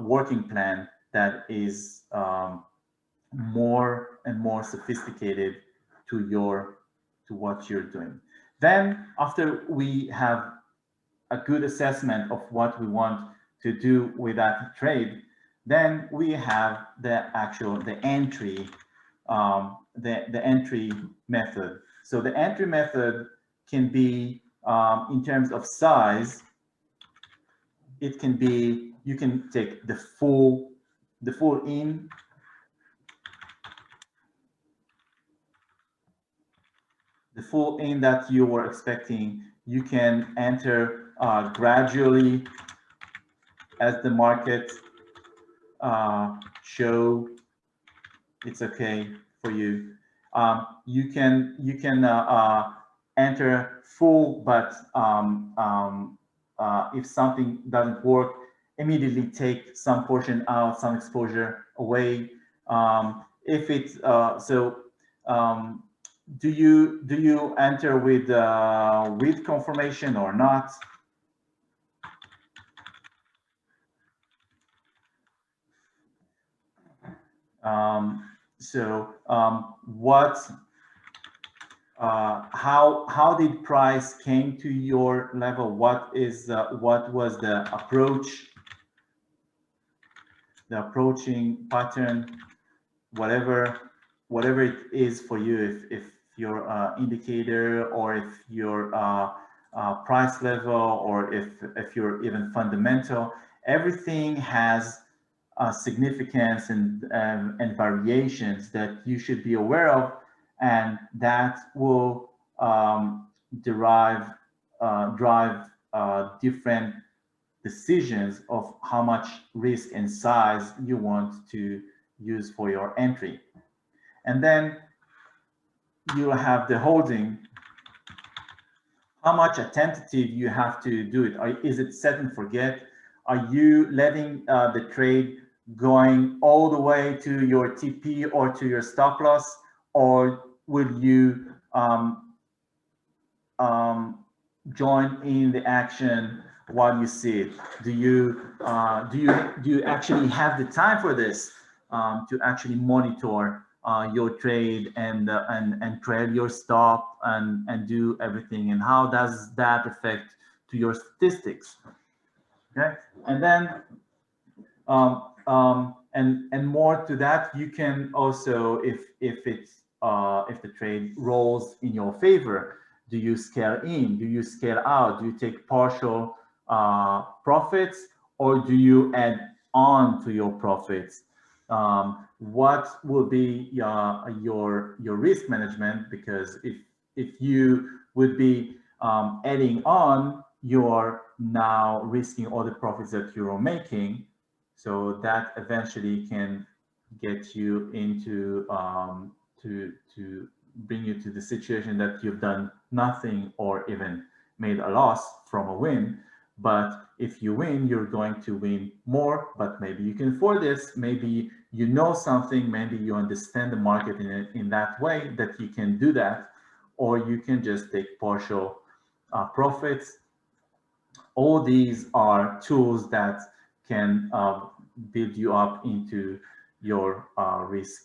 working plan that is more and more sophisticated to what you're doing. Then after we have a good assessment of what we want to do with that trade, then we have the entry, the entry method. So the entry method can be in terms of size. It can be, you can take the full in, that you were expecting. You can enter gradually as the market show it's okay for you. You can enter full, but if something doesn't work, immediately take some portion out, some exposure away. If it's do you enter with confirmation or not? What how did price came to your level? What was the approaching pattern, whatever it is for you, if your indicator, or if your price level, or if you're even fundamental, everything has significance and variations that you should be aware of, and that will drive different decisions of how much risk and size you want to use for your entry. And then you'll have the holding. How much attentive you have to do it? Is it set and forget? Are you letting the trade going all the way to your TP or to your stop loss, or will you join in the action while you see it? Do you actually have the time for this, to actually monitor your trade and trail your stop and do everything? And how does that affect to your statistics? Okay, and then and more to that, you can also, if the trade rolls in your favor, do you scale in? Do you scale out? Do you take partial profits, or do you add on to your profits? What will be your risk management? Because if you would be adding on, you're now risking all the profits that you're making. So that eventually can get you into to bring you to the situation that you've done nothing or even made a loss from a win. But if you win, you're going to win more, but maybe you can afford this. Maybe you know something, maybe you understand the market in that way that you can do that, or you can just take partial profits. All these are tools that can build you up into your risk.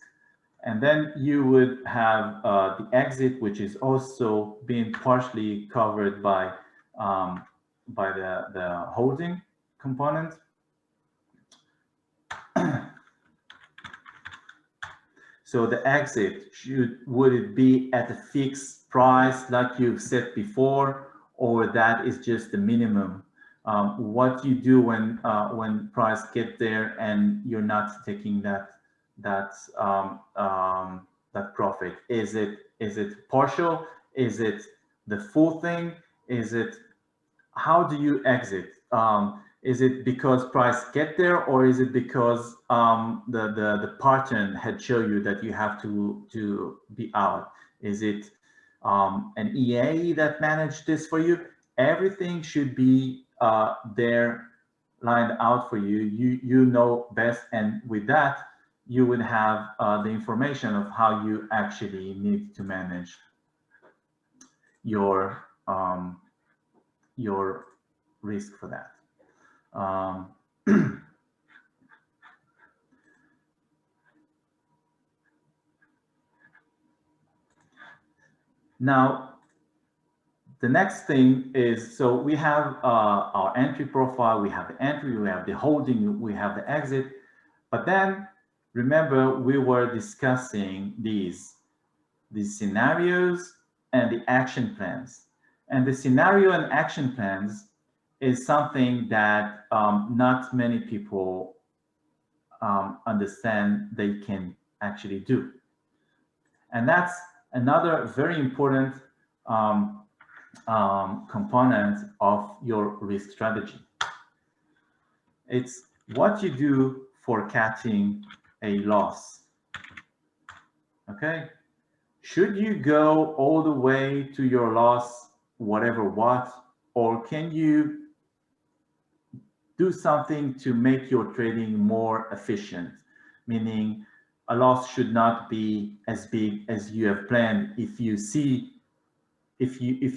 And then you would have the exit, which is also being partially covered by the holding component. So the exit, would it be at a fixed price like you've said before, or that is just the minimum? What you do when price get there and you're not taking that profit? Is it partial? Is it the full thing? How do you exit? Is it because price get there, or is it because the pattern had shown you that you have to be out? Is it an EA that managed this for you? Everything should be there lined out for you. You know best, and with that, you would have the information of how you actually need to manage your risk for that. Now, the next thing is, so we have our entry profile, we have the entry, we have the holding, we have the exit. But then remember, we were discussing these scenarios and the action plans. And the scenario and action plans is something that not many people understand they can actually do. And that's another very important component of your risk strategy. It's what you do for catching a loss. Okay? Should you go all the way to your loss, whatever what, or can you do something to make your trading more efficient? Meaning, a loss should not be as big as you have planned if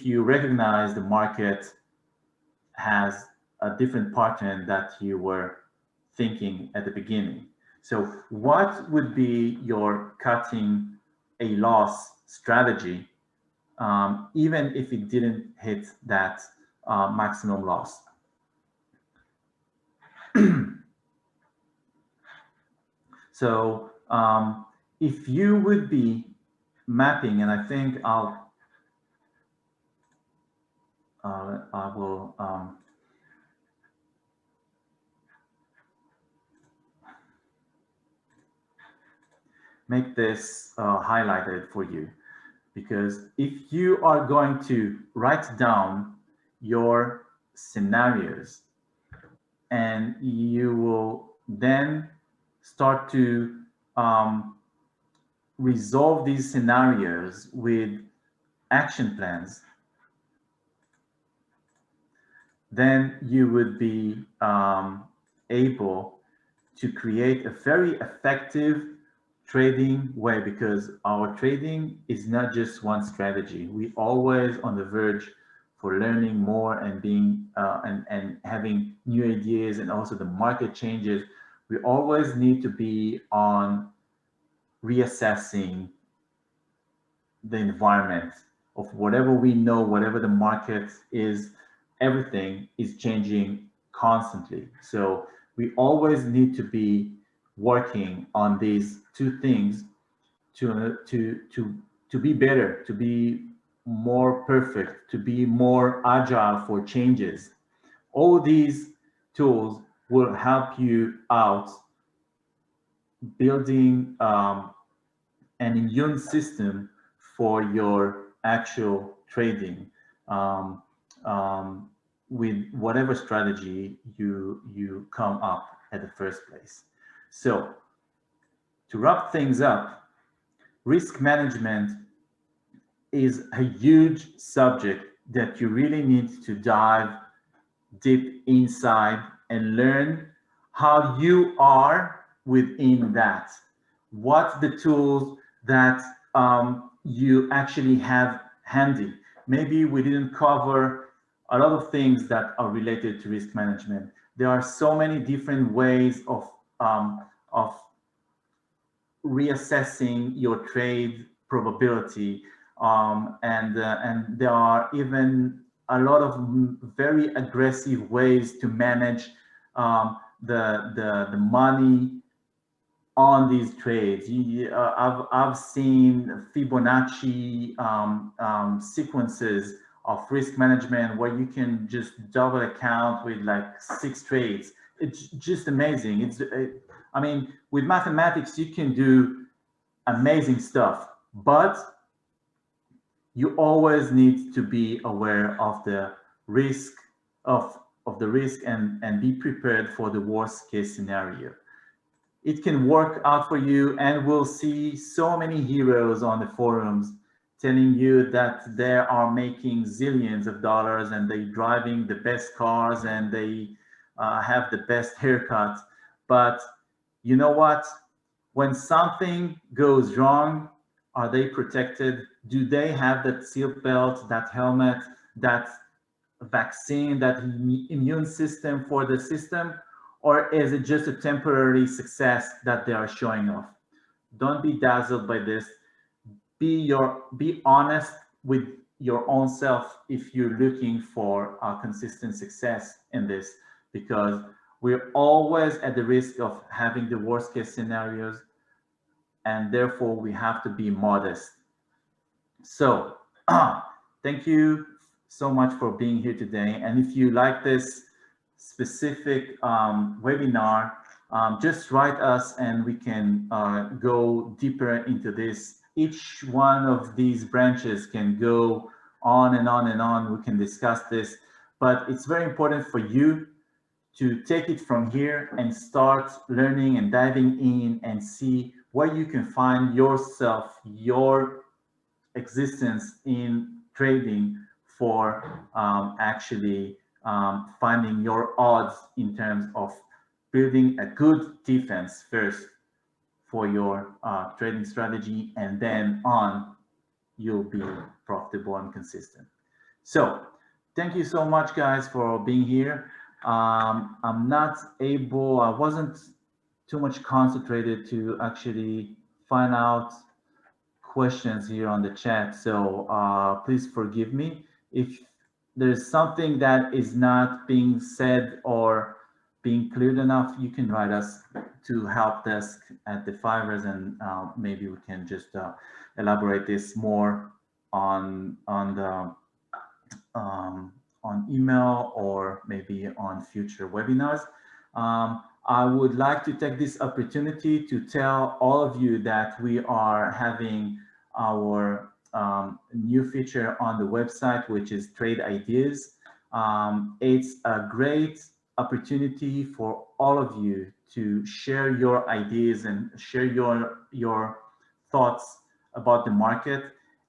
you recognize the market has a different pattern that you were thinking at the beginning. So what would be your cutting a loss strategy even if it didn't hit that maximum loss. So if you would be mapping, and I think I will make this highlighted for you, because if you are going to write down your scenarios and you will then start to resolve these scenarios with action plans, then you would be able to create a very effective trading way, because our trading is not just one strategy. We always on the verge for learning more and being and having new ideas, and also the market changes. We always need to be on reassessing the environment of whatever we know, whatever the market is. Everything is changing constantly. So we always need to be working on these two things to be better, to be more perfect, to be more agile for changes. All these tools will help you out building an immune system for your actual trading, with whatever strategy you come up at the first place. So to wrap things up, risk management is a huge subject that you really need to dive deep inside and learn how you are within that. What's the tools that you actually have handy? Maybe we didn't cover a lot of things that are related to risk management. There are so many different ways of reassessing your trade probability, and there are even a lot of very aggressive ways to manage the money on these trades. I've seen Fibonacci sequences of risk management where you can just double account with like 6 trades. It's just amazing. I mean, with mathematics, you can do amazing stuff, but you always need to be aware of the risk of the risk and be prepared for the worst case scenario. It can work out for you, and we'll see so many heroes on the forums telling you that they are making zillions of dollars and they're driving the best cars and they have the best haircut. But you know what? When something goes wrong, are they protected? Do they have that seatbelt, that helmet, that vaccine, that immune system for the system? Or is it just a temporary success that they are showing off? Don't be dazzled by this. Be honest with your own self if you're looking for a consistent success in this, because we're always at the risk of having the worst case scenarios, and therefore we have to be modest. So thank you so much for being here today. And if you like this specific webinar, just write us and we can go deeper into this. Each one of these branches can go on and on and on. We can discuss this, but it's very important for you to take it from here and start learning and diving in and see where you can find yourself, your existence in trading for actually finding your odds in terms of building a good defense first for your trading strategy, and then on you'll be profitable and consistent. So thank you so much, guys, for being here. I wasn't too much concentrated to actually find out questions here on the chat, so please forgive me if there's something that is not being said or being clear enough. You can write us to help desk at the 5ers, and maybe we can just elaborate this more on the on email or maybe on future webinars. I would like to take this opportunity to tell all of you that we are having our new feature on the website, which is Trade Ideas. It's a great opportunity for all of you to share your ideas and share your thoughts about the market,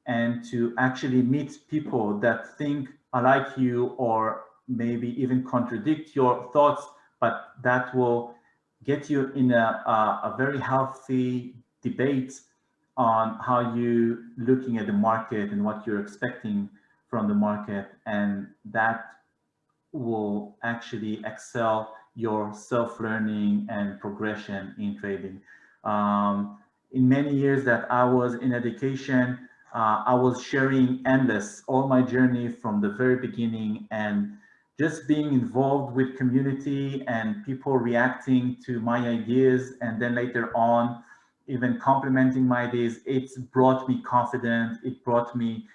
and to actually meet people that think like you or maybe even contradict your thoughts, but that will get you in a very healthy debate on how you looking at the market and what you're expecting from the market, and that will actually excel your self-learning and progression in trading. In many years that I was in education, I was sharing endless all my journey from the very beginning, and just being involved with community and people reacting to my ideas, and then later on even complimenting my ideas. It's brought me confidence. It brought me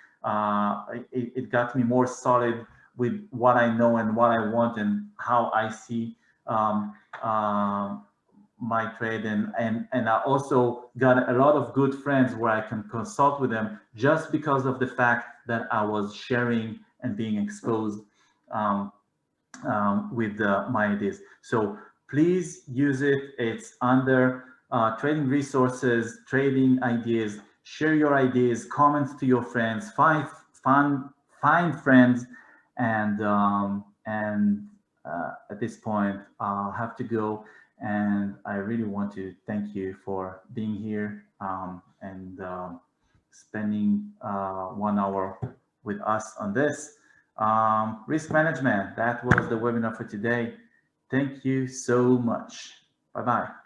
it got me more solid with what I know and what I want and how I see my trade, and I also got a lot of good friends where I can consult with them just because of the fact that I was sharing and being exposed with my ideas. So please use it. It's under trading resources, trading ideas. Share your ideas, comments to your friends, find friends, and at this point I'll have to go. And I really want to thank you for being here and spending 1 hour with us on this. Risk management, that was the webinar for today. Thank you so much. Bye-bye.